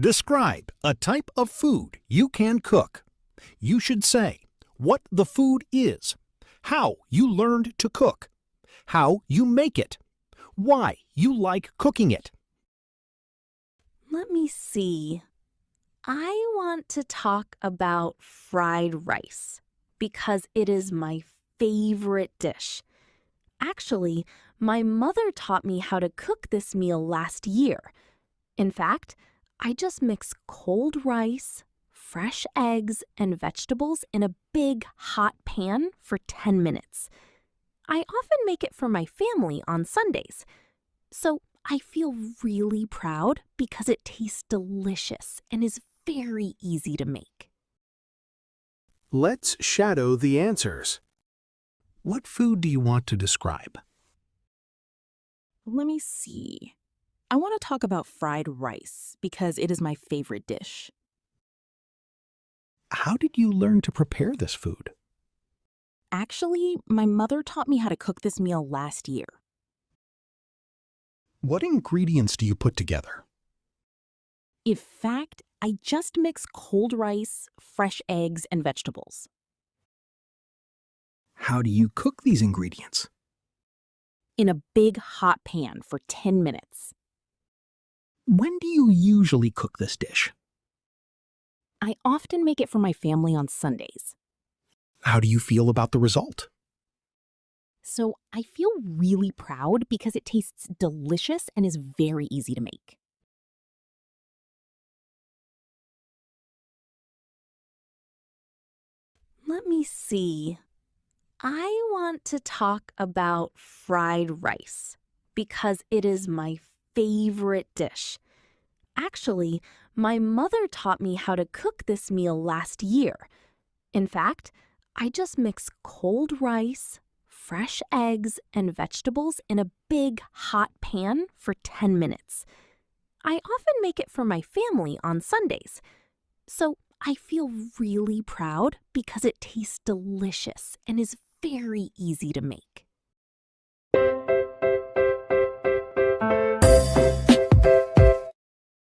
Describe a type of food you can cook. You should say what the food is, how you learned to cook, how you make it, why you like cooking it. Let me see. I want to talk about fried rice because it is my favorite dish. Actually, my mother taught me how to cook this meal last year. In fact, I just mix cold rice, fresh eggs, and vegetables in a big hot pan for 10 minutes. I often make it for my family on Sundays. So I feel really proud because it tastes delicious and is very easy to make. Let's shadow the answers. What food do you want to describe? Let me see. I want to talk about fried rice because it is my favorite dish. How did you learn to prepare this food? Actually, my mother taught me how to cook this meal last year. What ingredients do you put together? In fact, I just mix cold rice, fresh eggs, and vegetables. How do you cook these ingredients? In a big hot pan for 10 minutes. When do you usually cook this dish? I often make it for my family on Sundays. How do you feel about the result? So I feel really proud because it tastes delicious and is very easy to make. Let me see. I want to talk about fried rice because it is my favorite dish. Actually, my mother taught me how to cook this meal last year. In fact, I just mix cold rice, fresh eggs, and vegetables in a big hot pan for 10 minutes. I often make it for my family on Sundays. So I feel really proud because it tastes delicious and is very easy to make.